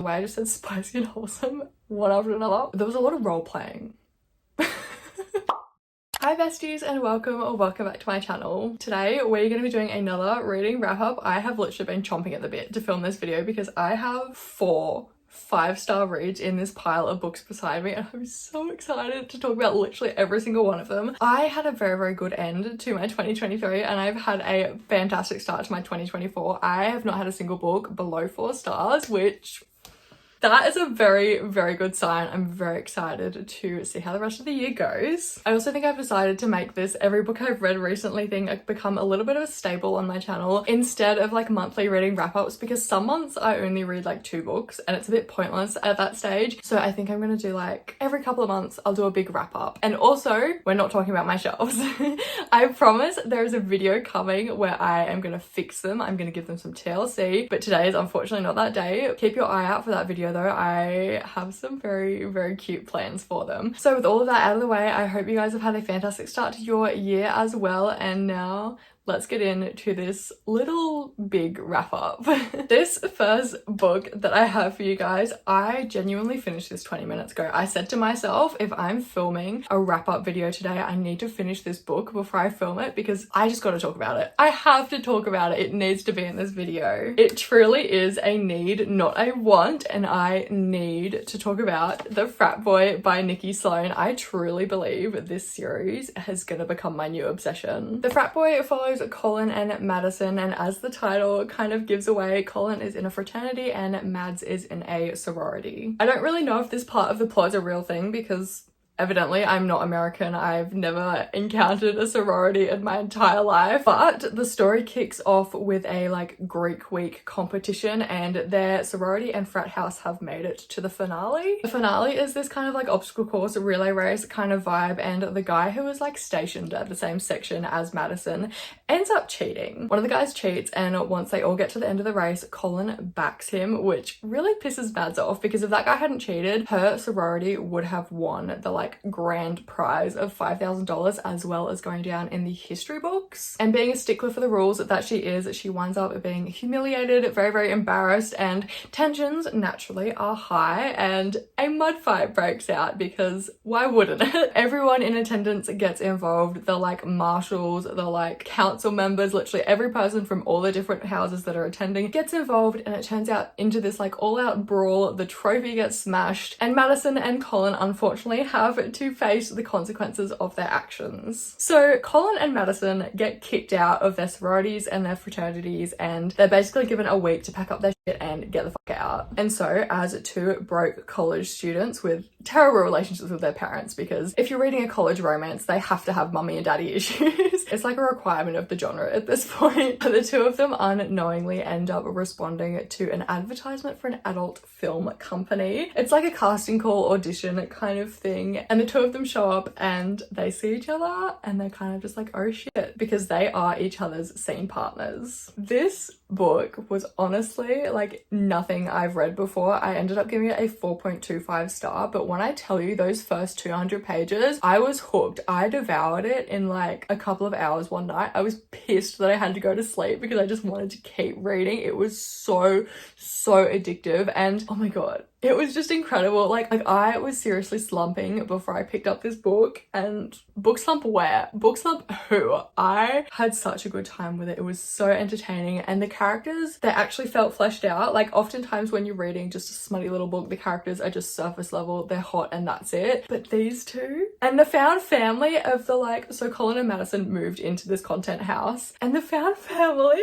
The way I just said spicy and wholesome one after another. There was a lot of role playing. Hi besties and welcome back to my channel. Today we're going to be doing another reading wrap up. I have literally been chomping at the bit to film this video because I have 4 5-star reads in this pile of books beside me and I'm so excited to talk about literally every single one of them. I had a very good end to my 2023 and I've had a fantastic start to my 2024. I have not had a single book below 4 stars, which that is a very good sign. I'm very excited to see how the rest of the year goes. I also think I've decided to make this every book I've read recently thing become a little bit of a staple on my channel instead of like monthly reading wrap-ups, because some months I only read like 2 books and it's a bit pointless at that stage. So I think I'm gonna do like every couple of months I'll do a big wrap-up. And also, we're not talking about my shelves. I promise there is a video coming where I am gonna fix them. I'm gonna give them some TLC, but today is unfortunately not that day. Keep your eye out for that video though. I have some very cute plans for them. So with all of that out of the way, I hope you guys have had a fantastic start to your year as well. And now let's get into this little big wrap up. This first book that I have for you guys, I genuinely finished this 20 minutes ago. I said to myself, if I'm filming a wrap up video today, I need to finish this book before I film it because I just got to talk about it. I have to talk about it. It needs to be in this video. It truly is a need, not a want, and I need to talk about The Frat Boy by Nikki Sloan. I truly believe this series is going to become my new obsession. The Frat Boy follows Colin and Madison, and as the title kind of gives away, Colin is in a fraternity and Mads is in a sorority. I don't really know if this part of the plot is a real thing because evidently I'm not American. I've never encountered a sorority in my entire life, but the story kicks off with a like Greek week competition and their sorority and frat house have made it to the finale. The finale is this kind of like obstacle course, relay race kind of vibe, and the guy who was like stationed at the same section as Madison ends up cheating. One of the guys cheats, and once they all get to the end of the race, Colin backs him, which really pisses Mads off because if that guy hadn't cheated, her sorority would have won the like grand prize of $5,000 as well as going down in the history books. And being a stickler for the rules that she is, she winds up being humiliated, very embarrassed, and tensions naturally are high and a mud fight breaks out because why wouldn't it? Everyone in attendance gets involved. The like marshals, the like council members, literally every person from all the different houses that are attending gets involved, and it turns out into this like all-out brawl. The trophy gets smashed and Madison and Colin unfortunately have to face the consequences of their actions. So Colin and Madison get kicked out of their sororities and their fraternities, and they're basically given a week to pack up their shit and get the fuck out. And so as 2 broke college students with terrible relationships with their parents, because if you're reading a college romance, they have to have mummy and daddy issues. It's like a requirement of the genre at this point. The 2 of them unknowingly end up responding to an advertisement for an adult film company. It's like a casting call audition kind of thing, and the 2 of them show up and they see each other and they're kind of just like, oh shit, because they are each other's scene partners. This book was honestly like nothing I've read before. I ended up giving it a 4.25 star, but when I tell you those first 200 pages, I was hooked. I devoured it in like a couple of hours one night. I was pissed that I had to go to sleep because I just wanted to keep reading. It was so addictive, and oh my god, it was just incredible. Like I was seriously slumping before I picked up this book, and book slump where? Book slump who? I had such a good time with it. It was so entertaining, and the characters, they actually felt fleshed out. Like oftentimes when you're reading just a smutty little book, the characters are just surface level, they're hot and that's it. But these 2, and the found family of the like, so Colin and Madison moved into this content house, and the found family,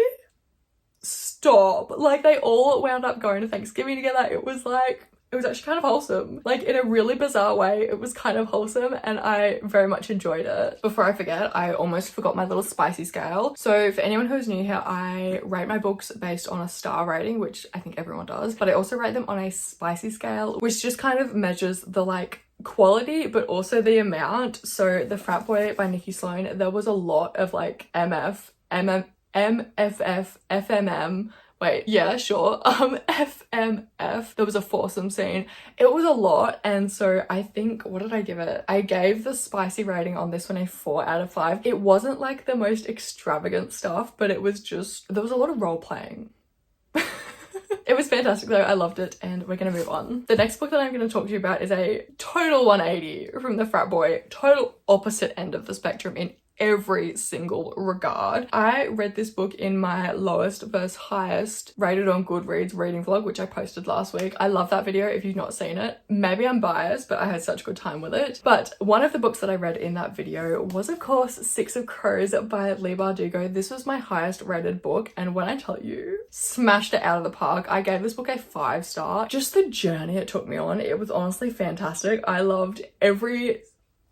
stop, like they all wound up going to Thanksgiving together. It was actually kind of wholesome. Like in a really bizarre way, it was kind of wholesome and I very much enjoyed it. Before I forget, I almost forgot my little spicy scale. So for anyone who's new here, I rate my books based on a star rating, which I think everyone does, but I also rate them on a spicy scale, which just kind of measures the like quality but also the amount. So The Frat Boy by Nikki Sloan, there was a lot of like MF, MFF, FMM, wait, yeah, sure, FMF. There was a foursome scene. It was a lot, and so I think, what did I give it? I gave the spicy rating on this one a 4 out of 5. It wasn't like the most extravagant stuff, but it was just, there was a lot of role playing. It was fantastic though, I loved it, and we're gonna move on. The next book that I'm gonna talk to you about is a total 180 from the frat boy, total opposite end of the spectrum in every single regard. I read this book in my lowest versus highest rated on Goodreads reading vlog, which I posted last week. I love that video if you've not seen it. Maybe I'm biased, but I had such a good time with it. But one of the books that I read in that video was of course Six of Crows by Leigh Bardugo. This was my highest rated book, and when I tell you, smashed it out of the park. I gave this book a 5-star. Just the journey it took me on, it was honestly fantastic. I loved every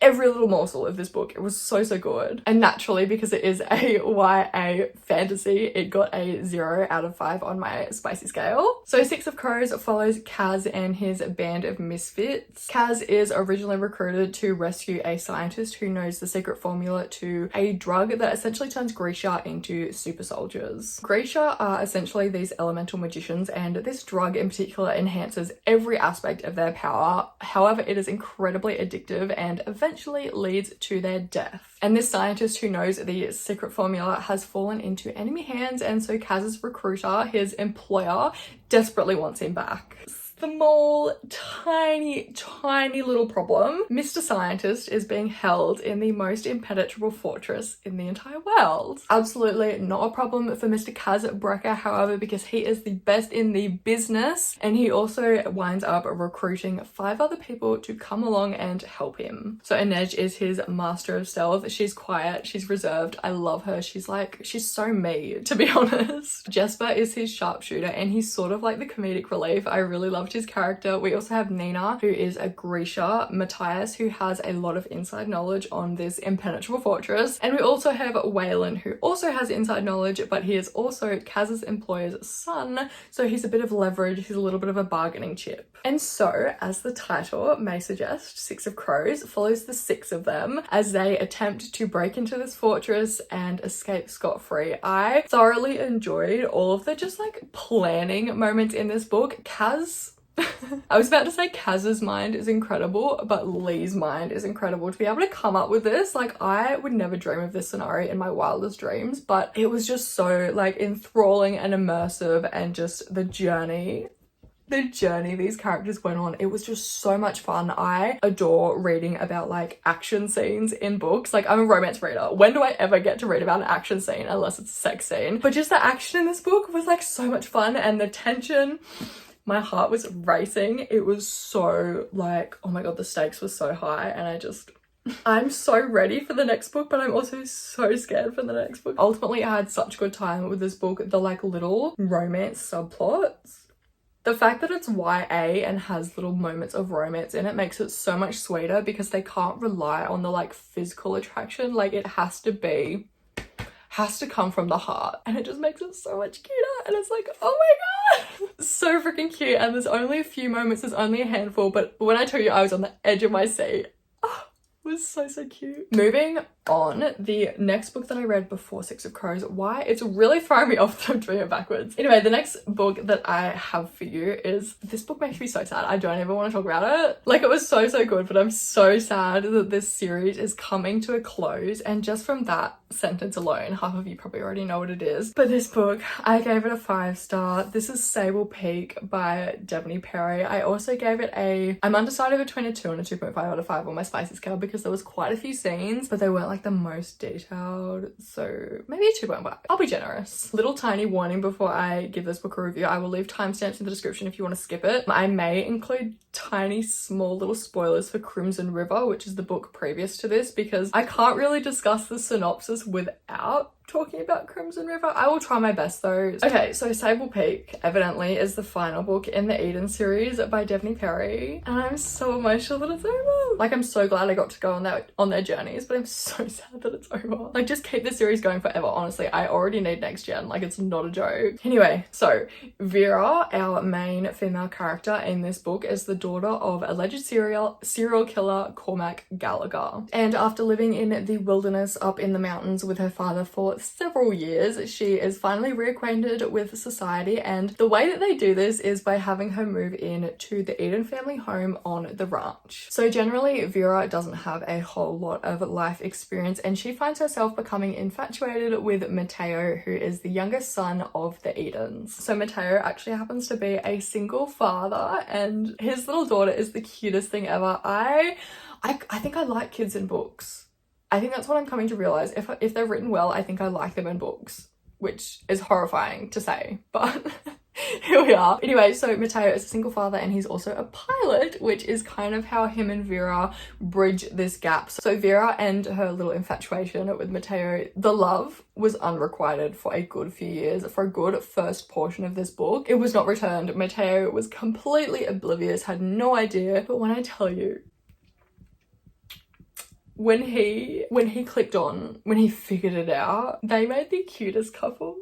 little morsel of this book. It was so good. And naturally, because it is a YA fantasy, it got a 0 out of 5 on my spicy scale. So Six of Crows follows Kaz and his band of misfits. Kaz is originally recruited to rescue a scientist who knows the secret formula to a drug that essentially turns Grisha into super soldiers. Grisha are essentially these elemental magicians, and this drug in particular enhances every aspect of their power. However, it is incredibly addictive and eventually leads to their death. And this scientist who knows the secret formula has fallen into enemy hands, and so Kaz's recruiter, his employer, desperately wants him back. Small, tiny little problem. Mr. Scientist is being held in the most impenetrable fortress in the entire world. Absolutely not a problem for Mr. Kaz Brecker, however, because he is the best in the business, and he also winds up recruiting 5 other people to come along and help him. So Inej is his master of stealth. She's quiet, she's reserved. I love her. She's so me, to be honest. Jesper is his sharpshooter, and he's sort of like the comedic relief. I really loved his character. We also have Nina, who is a Grisha, Matthias, who has a lot of inside knowledge on this impenetrable fortress, and we also have Waylon, who also has inside knowledge, but he is also Kaz's employer's son, so he's a bit of leverage, he's a little bit of a bargaining chip. And so, as the title may suggest, Six of Crows follows the 6 of them as they attempt to break into this fortress and escape scot-free. I thoroughly enjoyed all of the just like planning moments in this book. I was about to say Kaz's mind is incredible, but Leigh's mind is incredible to be able to come up with this. Like, I would never dream of this scenario in my wildest dreams, but it was just so like enthralling and immersive, and just the journey these characters went on, it was just so much fun. I adore reading about like action scenes in books. Like, I'm a romance reader. When do I ever get to read about an action scene unless it's a sex scene? But just the action in this book was like so much fun, and the tension, my heart was racing. It was so like, oh my god, the stakes were so high, and I'm so ready for the next book, but I'm also so scared for the next book. Ultimately, I had such a good time with this book. The like little romance subplots, the fact that it's YA and has little moments of romance in it makes it so much sweeter, because they can't rely on the like physical attraction. Like, it has to come from the heart, and it just makes it so much cuter. And it's like, oh my god, so freaking cute. And there's only a few moments, there's only a handful, but when I tell you I was on the edge of my seat, it was so cute. Moving on, the next book that I read before Six of Crows, why it's really throwing me off that I'm doing it backwards. Anyway, the next book that I have for you is, this book makes me so sad. I don't ever want to talk about it. Like, it was so good, but I'm so sad that this series is coming to a close, and just from that sentence alone, half of you probably already know what it is. But this book, I gave it a 5-star. This is Sable Peak by Devney Perry. I also gave it I'm undecided between a 2 and a 2.5 out of 5 on my spicy scale, because there was quite a few scenes, but they weren't like the most detailed, so maybe a 2.5. I'll be generous. Little tiny warning before I give this book a review. I will leave timestamps in the description if you want to skip it. I may include tiny small little spoilers for Crimson River, which is the book previous to this, because I can't really discuss the synopsis without talking about Crimson River. I will try my best though. Okay, so Sable Peak evidently is the final book in the Eden series by Devney Perry, and I'm so emotional that it's over. Like, I'm so glad I got to go on their journeys, but I'm so sad that it's over. Like, just keep the series going forever. Honestly, I already need next gen. Like, it's not a joke. Anyway, so Vera, our main female character in this book, is the daughter of alleged serial killer Cormac Gallagher, and after living in the wilderness up in the mountains with her father for for several years, she is finally reacquainted with society, and the way that they do this is by having her move in to the Eden family home on the ranch. So generally, Vera doesn't have a whole lot of life experience, and she finds herself becoming infatuated with Matteo, who is the youngest son of the Edens. So Matteo actually happens to be a single father, and his little daughter is the cutest thing ever. I think I like kids in books. I think that's what I'm coming to realize. If they're written well, I think I like them in books, which is horrifying to say, but here we are. Anyway, so Matteo is a single father and he's also a pilot, which is kind of how him and Vera bridge this gap. So Vera and her little infatuation with Matteo, the love was unrequited for a good few years. For a good first portion of this book, it was not returned. Matteo was completely oblivious, had no idea. But when I tell you, when he clicked on, when he figured it out, they made the cutest couple.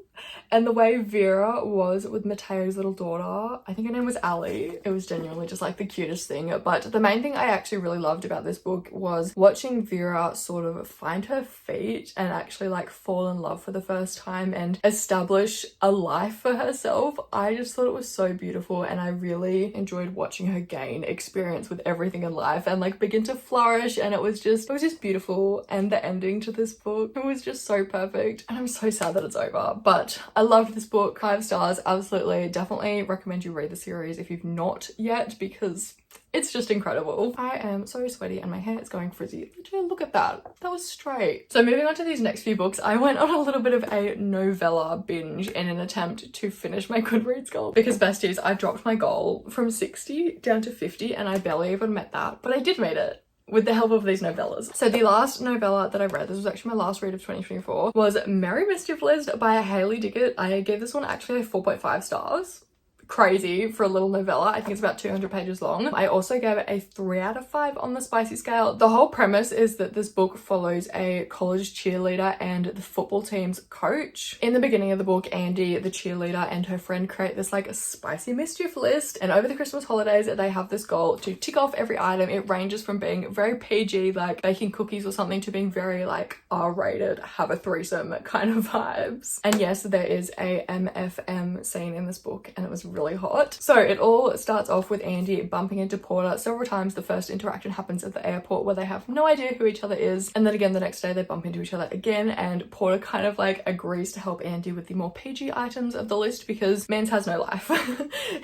And the way Vera was with Matteo's little daughter, I think her name was Ali, it was genuinely just like the cutest thing. But the main thing I actually really loved about this book was watching Vera sort of find her feet and actually like fall in love for the first time and establish a life for herself. I just thought it was so beautiful, and I really enjoyed watching her gain experience with everything in life and like begin to flourish. And it was just beautiful. And the ending to this book, it was just so perfect, and I'm so sad that it's over. But I loved this book. 5 stars, absolutely. Definitely recommend you read the series if you've not yet, because it's just incredible. I am so sweaty and my hair is going frizzy. Literally, look at that. That was straight. So moving on to these next few books, I went on a little bit of a novella binge in an attempt to finish my Goodreads goal. Because besties, I dropped my goal from 60 down to 50 and I barely even met that, but I did meet it with the help of these novellas. So the last novella that I read, this was actually my last read of 2024, was Merry Mischief List by Hailey Dickett. I gave this one actually a 4.5 stars. Crazy for a little novella. I think it's about 200 pages long. I also gave it a 3 out of 5 on the spicy scale. The whole premise is that this book follows a college cheerleader and the football team's coach. In the beginning of the book, Andy, the cheerleader, and her friend create this like a spicy mischief list, and over the Christmas holidays they have this goal to tick off every item. It ranges from being very PG, like baking cookies or something, to being very like R-rated, have a threesome kind of vibes. And yes, there is a MFM scene in this book, and it was really hot. So it all starts off with Andy bumping into Porter several times. The first interaction happens at the airport where they have no idea who each other is, and then again the next day they bump into each other again, and Porter kind of like agrees to help Andy with the more PG items of the list because Mans has no life.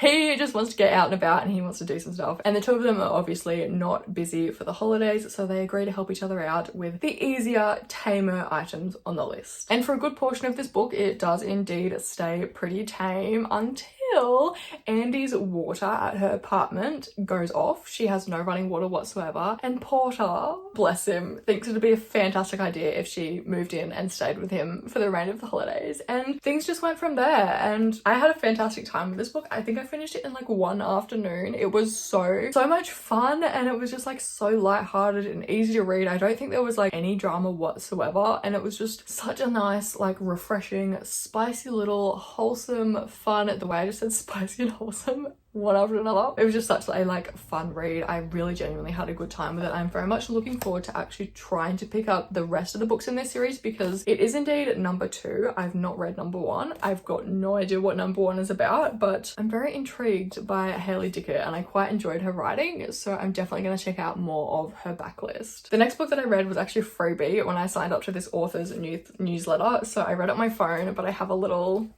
He just wants to get out and about and he wants to do some stuff, and the two of them are obviously not busy for the holidays, so they agree to help each other out with the easier, tamer items on the list. And for a good portion of this book it does indeed stay pretty tame until Andy's water at her apartment goes off. She has no running water whatsoever, and Porter, bless him, thinks it'd be a fantastic idea if she moved in and stayed with him for the remainder of the holidays, and things just went from there. And I had a fantastic time with this book. I think I finished it in like one afternoon. It was so much fun, and it was just like so lighthearted and easy to read. I don't think there was like any drama whatsoever, and it was just such a nice, like refreshing, spicy little wholesome fun. The way I just said spicy and wholesome one after another, it was just such a like fun read. I really genuinely had a good time with it. I'm very much looking forward to actually trying to pick up the rest of the books in this series because it is indeed number 2. I've not read number 1. I've got no idea what number 1 is about, but I'm very intrigued by Hailey Dickett and I quite enjoyed her writing, so I'm definitely going to check out more of her backlist. The next book that I read was actually a freebie when I signed up to this author's newsletter, so I read it on my phone, but I have a little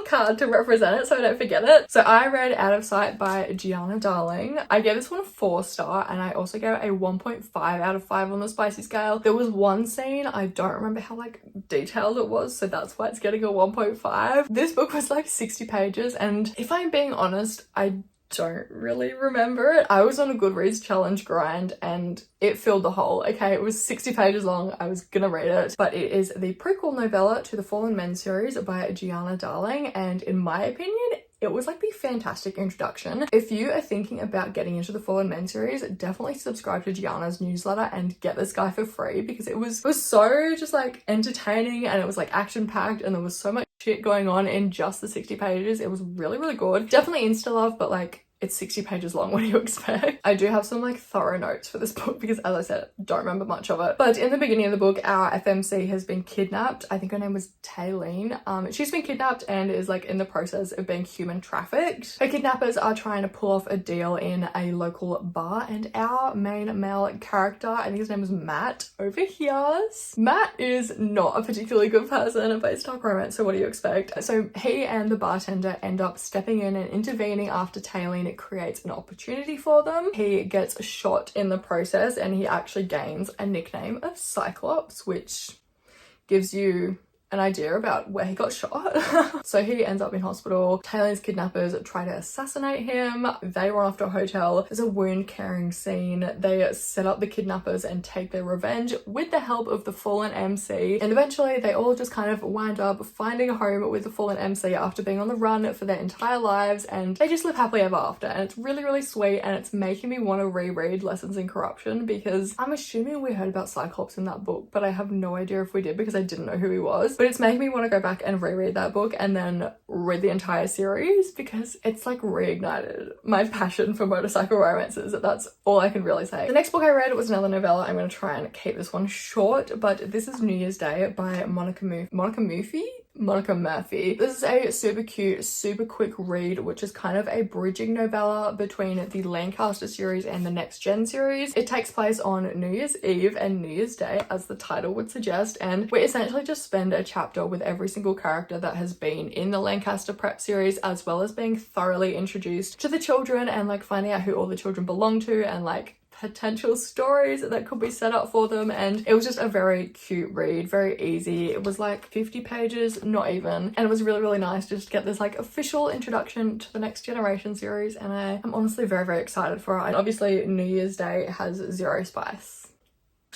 card to represent it so I don't forget it. So I read Out of Sight by Gianna Darling. I gave this one a 4-star, and I also gave it a 1.5 out of 5 on the spicy scale. There was one scene, I don't remember how like detailed it was, so that's why it's getting a 1.5. This book was like 60 pages, and if I'm being honest, I don't really remember it. I was on a Goodreads challenge grind and it filled the hole. Okay, it was 60 pages long. I was gonna read it, but it is the prequel novella to the Fallen Men series by Gianna Darling, and in my opinion it was like the fantastic introduction. If you are thinking about getting into the Fallen Men series, definitely subscribe to Gianna's newsletter and get this guy for free because it was so just like entertaining, and it was like action packed, and there was so much shit going on in just the 60 pages. It was really good. Definitely insta love, but like It's 60 pages long. What do you expect? I do have some like thorough notes for this book because, as I said, don't remember much of it. But in the beginning of the book, our FMC has been kidnapped. I think her name was Taylene. She's been kidnapped and is like in the process of being human trafficked. Her kidnappers are trying to pull off a deal in a local bar, and our main male character, I think his name was Matt over here. Matt is not a particularly good person, but it's dark romance, so what do you expect? So he and the bartender end up stepping in and intervening after Taylene creates an opportunity for them. He gets shot in the process and he actually gains a nickname of Cyclops, which gives you an idea about where he got shot. So he ends up in hospital. Taylor's kidnappers try to assassinate him. They run off to a hotel. There's a wound carrying scene. They set up the kidnappers and take their revenge with the help of the fallen MC. And eventually they all just kind of wind up finding a home with the fallen MC after being on the run for their entire lives, and they just live happily ever after. And it's really, really sweet, and it's making me want to reread Lessons in Corruption because I'm assuming we heard about Cyclops in that book, but I have no idea if we did because I didn't know who he was. But it's making me want to go back and reread that book and then read the entire series because it's like reignited my passion for motorcycle romances. That's all I can really say. The next book I read was another novella. I'm going to try and keep this one short, but this is New Year's Day by Monica Murphy. This is a super cute, super quick read, which is kind of a bridging novella between the Lancaster series and the Next Gen series. It takes place on New Year's Eve and New Year's Day, as the title would suggest, and we essentially just spend a chapter with every single character that has been in the Lancaster prep series, as well as being thoroughly introduced to the children and like finding out who all the children belong to and like potential stories that could be set up for them. And it was just a very cute read, very easy. It was like 50 pages, not even, and it was really, really nice just to get this like official introduction to the Next Generation series, and I'm honestly very, very excited for it. And obviously New Year's Day has zero spice.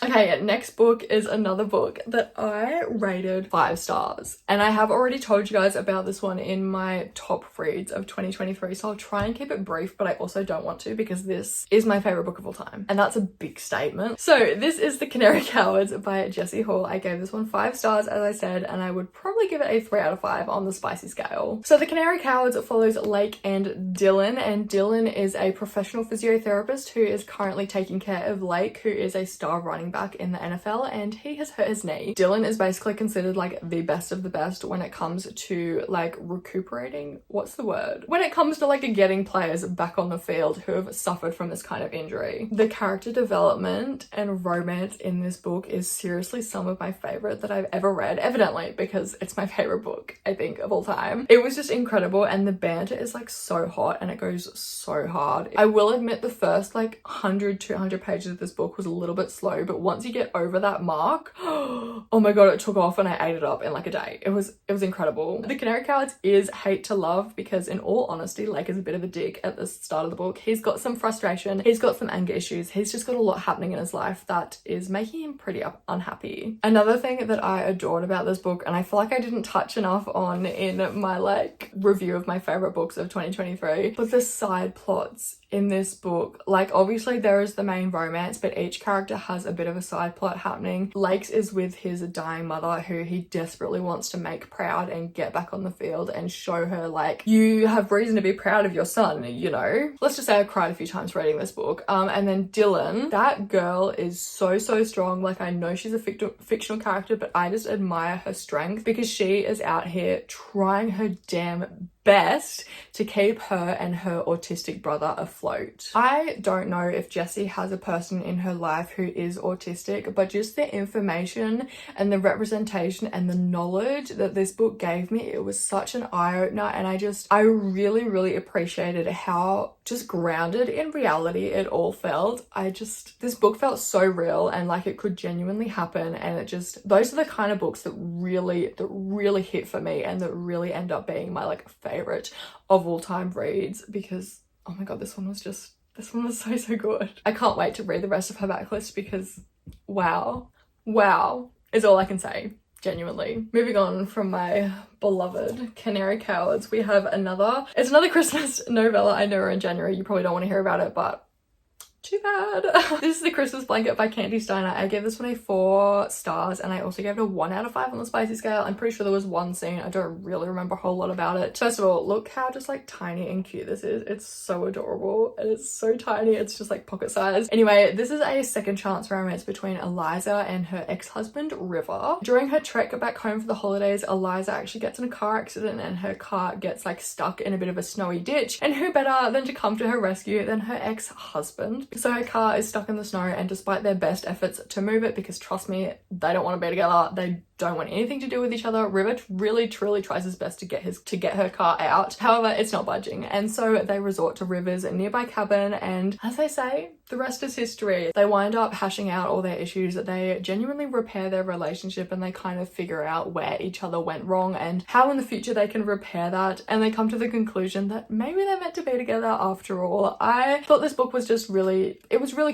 Okay, next book is another book that I rated 5 stars, and I have already told you guys about this one in my top reads of 2023, so I'll try and keep it brief, but I also don't want to because this is my favorite book of all time, and that's a big statement. So this is The Canary Cowards by Jessie Hall. I gave this one 5 stars, as I said, and I would probably give it a 3 out of 5 on the spicy scale. So The Canary Cowards follows Lake and Dylan, and Dylan is a professional physiotherapist who is currently taking care of Lake, who is a star running back in the NFL, and he has hurt his knee. Dylan is basically considered like the best of the best when it comes to like recuperating, what's the word? When it comes to like getting players back on the field who have suffered from this kind of injury. The character development and romance in this book is seriously some of my favorite that I've ever read, evidently because it's my favorite book, I think, of all time. It was just incredible, and the banter is like so hot and it goes so hard. I will admit the first like 100-200 pages of this book was a little bit slow, but once you get over that mark, oh my god, it took off and I ate it up in like a day. It was incredible. The Canary Cowards is hate to love because in all honesty, Lake is a bit of a dick at the start of the book. He's got some frustration, he's got some anger issues, he's just got a lot happening in his life that is making him pretty unhappy. Another thing that I adored about this book, and I feel like I didn't touch enough on in my like review of my favorite books of 2023, but the side plots in this book. Like obviously there is the main romance, but each character has a bit of a side plot happening. Lakes is with his dying mother who he desperately wants to make proud and get back on the field and show her like, you have reason to be proud of your son, you know? Let's just say I cried a few times reading this book. And then Dylan, that girl is so strong. Like I know she's a fictional character, but I just admire her strength because she is out here trying her damn best to keep her and her autistic brother afloat. I don't know if Jessie has a person in her life who is autistic, but just the information and the representation and the knowledge that this book gave me, it was such an eye-opener, and I really appreciated how just grounded in reality it all felt. This book felt so real and like it could genuinely happen, and those are the kind of books that really hit for me and that really end up being my like favorite of all time reads because oh my god, this one was so good. I can't wait to read the rest of her backlist because wow is all I can say, genuinely. Moving on from my beloved Canary Cowards, we have another Christmas novella. I know we're in January, you probably don't want to hear about it, but too bad. This is The Christmas Blanket by Candy Steiner. I gave this one a 4 stars and I also gave it a 1 out of 5 on the spicy scale. I'm pretty sure there was one scene. I don't really remember a whole lot about it. First of all, look how just like tiny and cute this is. It's so adorable and it's so tiny. It's just like pocket size. Anyway, this is a second chance romance between Eliza and her ex-husband River. During her trek back home for the holidays, Eliza actually gets in a car accident and her car gets like stuck in a bit of a snowy ditch. And who better than to come to her rescue than her ex-husband? So her car is stuck in the snow and despite their best efforts to move it, because trust me, they don't want to be together, they don't want anything to do with each other, River really truly tries his best to get her car out. However, it's not budging, and so they resort to River's nearby cabin, and as they say, the rest is history. They wind up hashing out all their issues, they genuinely repair their relationship, and they kind of figure out where each other went wrong and how in the future they can repair that, and they come to the conclusion that maybe they're meant to be together after all. I thought this book was just really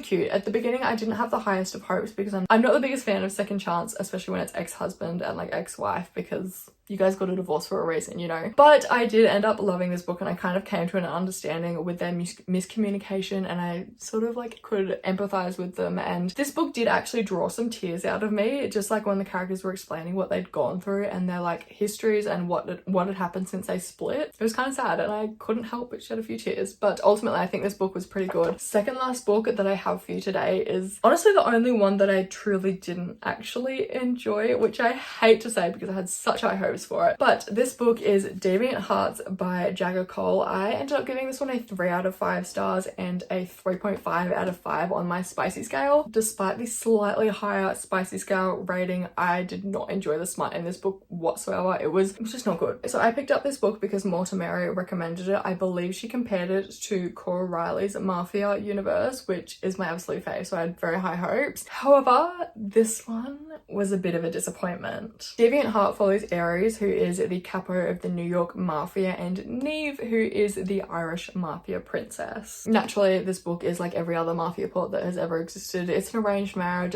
cute. At the beginning, I didn't have the highest of hopes because I'm not the biggest fan of second chance, especially when it's ex-husband and like ex-wife, because you guys got a divorce for a reason, you know. But I did end up loving this book and I kind of came to an understanding with their miscommunication, and I sort of like could empathize with them, and this book did actually draw some tears out of me, just like when the characters were explaining what they'd gone through and their like histories and what had happened since they split. It was kind of sad and I couldn't help but shed a few tears, but ultimately I think this book was pretty good. Second last book that I have for you today is honestly the only one that I truly didn't actually enjoy, which I hate to say because I had such high hopes for it. But this book is Deviant Hearts by Jagger Cole. I ended up giving this one a 3 out of 5 stars and a 3.5 out of 5 on my spicy scale. Despite the slightly higher spicy scale rating, I did not enjoy the smut in this book whatsoever. It was just not good. So I picked up this book because Morta Mary recommended it. I believe she compared it to Cora Riley's Mafia universe, which is my absolute fave, so I had very high hopes. However, this one was a bit of a disappointment. Deviant Heart follows Aries, who is the capo of the New York Mafia, and Neve, who is the Irish Mafia princess. Naturally, this book is like every other Mafia plot that has ever existed. It's an arranged marriage.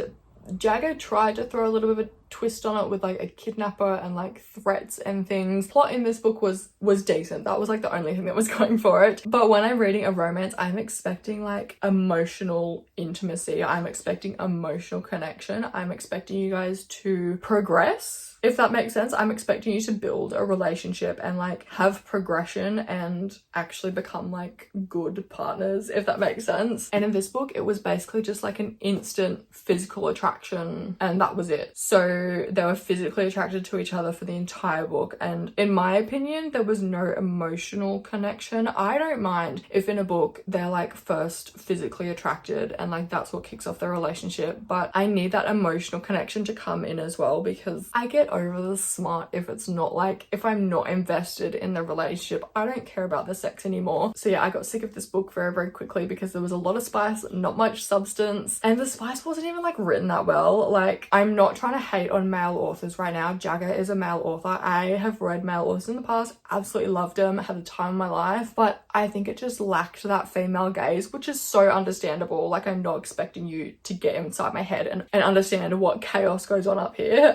Jagger tried to throw a little bit of a twist on it with like a kidnapper and like threats and things. Plot in this book was decent. That was like the only thing that was going for it. But when I'm reading a romance, I'm expecting like emotional intimacy. I'm expecting emotional connection. I'm expecting you guys to progress, if that makes sense. I'm expecting you to build a relationship and like have progression and actually become like good partners, if that makes sense. And in this book, it was basically just like an instant physical attraction and that was it. So they were physically attracted to each other for the entire book, and in my opinion, there was no emotional connection. I don't mind if in a book they're like first physically attracted and like that's what kicks off their relationship, but I need that emotional connection to come in as well, because I get over the smart if it's not like, if I'm not invested in the relationship, I don't care about the sex anymore. So yeah, I got sick of this book very quickly because there was a lot of spice, not much substance, and the spice wasn't even like written that well. Like, I'm not trying to hate on male authors right now. Jagger is a male author. I have read male authors in the past, absolutely loved them, had the time of my life, but I think it just lacked that female gaze, which is so understandable. Like, I'm not expecting you to get inside my head and understand what chaos goes on up here.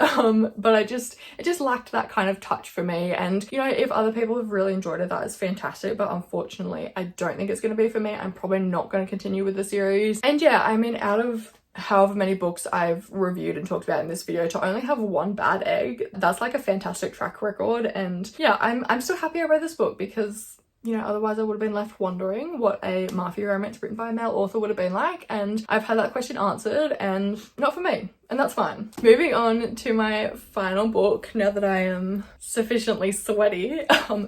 But it just lacked that kind of touch for me. And you know, if other people have really enjoyed it, that is fantastic, but unfortunately I don't think it's going to be for me. I'm probably not going to continue with the series. And yeah, I mean, out of however many books I've reviewed and talked about in this video, to only have one bad egg, that's like a fantastic track record. And yeah, I'm still happy I read this book, because you know, otherwise I would have been left wondering what a Mafia romance written by a male author would have been like, and I've had that question answered, and not for me, and that's fine. Moving on to my final book, now that I am sufficiently sweaty,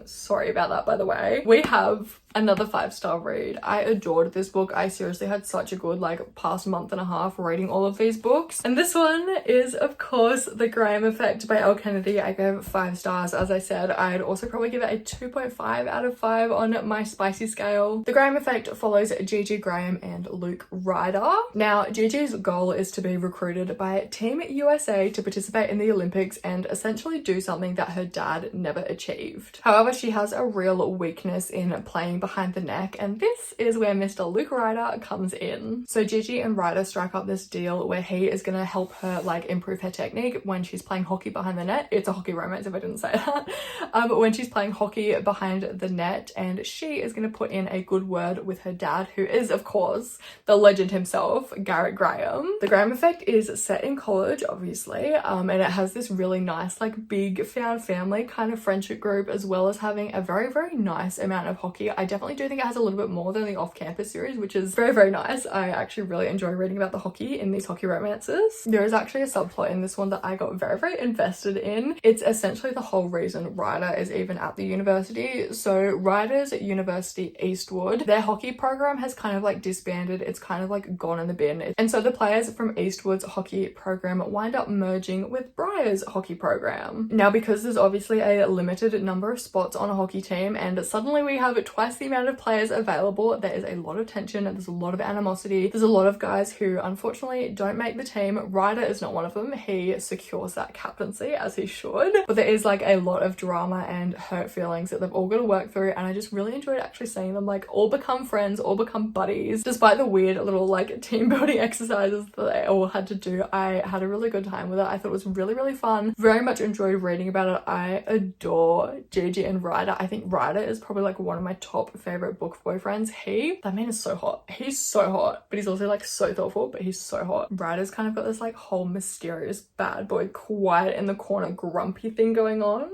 sorry about that by the way, we have another 5-star read. I adored this book. I seriously had such a good like past month and a half reading all of these books, and this one is of course The Graham Effect by Elle Kennedy. I gave it 5 stars. As I said, I'd also probably give it a 2.5 out of 5 on my spicy scale. The Graham Effect follows Gigi Graham and Luke Ryder. Now, Gigi's goal is to be recruited by by Team USA to participate in the Olympics and essentially do something that her dad never achieved. However, she has a real weakness in playing behind the neck, and this is where Mr. Luke Ryder comes in. So Gigi and Ryder strike up this deal where he is going to help her like improve her technique when she's playing hockey behind the net. It's a hockey romance if I didn't say that. But when she's playing hockey behind the net, and she is going to put in a good word with her dad, who is of course the legend himself, Garrett Graham. The Graham effect is set in college, obviously, and it has this really nice like big found family kind of friendship group, as well as having a very, very nice amount of hockey. I definitely do think it has a little bit more than the off-campus series, which is very, very nice. I actually really enjoy reading about the hockey in these hockey romances. There is actually a subplot in this one that I got very, very invested in. It's essentially the whole reason Ryder is even at the university. So Ryder's at University Eastwood, their hockey program has kind of like disbanded. It's kind of like gone in the bin. And so the players from Eastwood's hockey program wind up merging with Briar's hockey program. Now, because there's obviously a limited number of spots on a hockey team and suddenly we have twice the amount of players available, there is a lot of tension and there's a lot of animosity. There's a lot of guys who unfortunately don't make the team. Ryder is not one of them. He secures that captaincy as he should. But there is like a lot of drama and hurt feelings that they've all got to work through, and I just really enjoyed actually seeing them like all become friends, all become buddies. Despite the weird little like team building exercises that they all had to do, I had a really good time with it. I thought it was really, really fun. Very much enjoyed reading about it. I adore Gigi and Ryder. I think Ryder is probably like one of my top favorite book boyfriends. That man is so hot. He's so hot, but he's also like so thoughtful, but he's so hot. Ryder's kind of got this like whole mysterious bad boy, quiet in the corner, grumpy thing going on.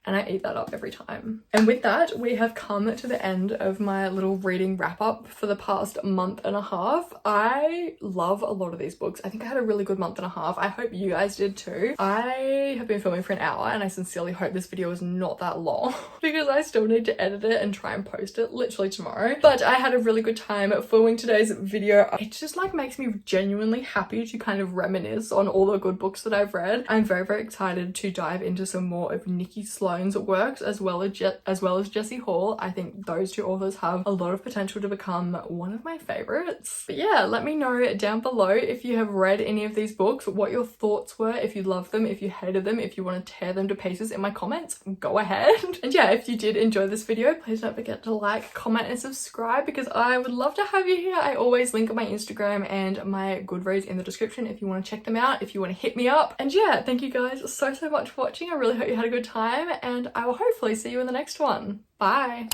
And I eat that up every time. And with that, we have come to the end of my little reading wrap up for the past month and a half. I love a lot of these books. I think I had a really good month and a half. I hope you guys did too. I have been filming for an hour and I sincerely hope this video is not that long because I still need to edit it and try and post it literally tomorrow. But I had a really good time filming today's video. It just like makes me genuinely happy to kind of reminisce on all the good books that I've read. I'm very, very excited to dive into some more of Nikki Sloan's works as well as Jessie Hall. I think those two authors have a lot of potential to become one of my favorites. But yeah, let me know down below if you have read any of these books, what your thoughts were, if you loved them, if you hated them, if you want to tear them to pieces in my comments, go ahead. And yeah, if you did enjoy this video, please don't forget to like, comment and subscribe because I would love to have you here. I always link my Instagram and my Goodreads in the description if you want to check them out, if you want to hit me up. And yeah, thank you guys so much for watching. I really hope you had a good time and I will hopefully see you in the next one. Bye.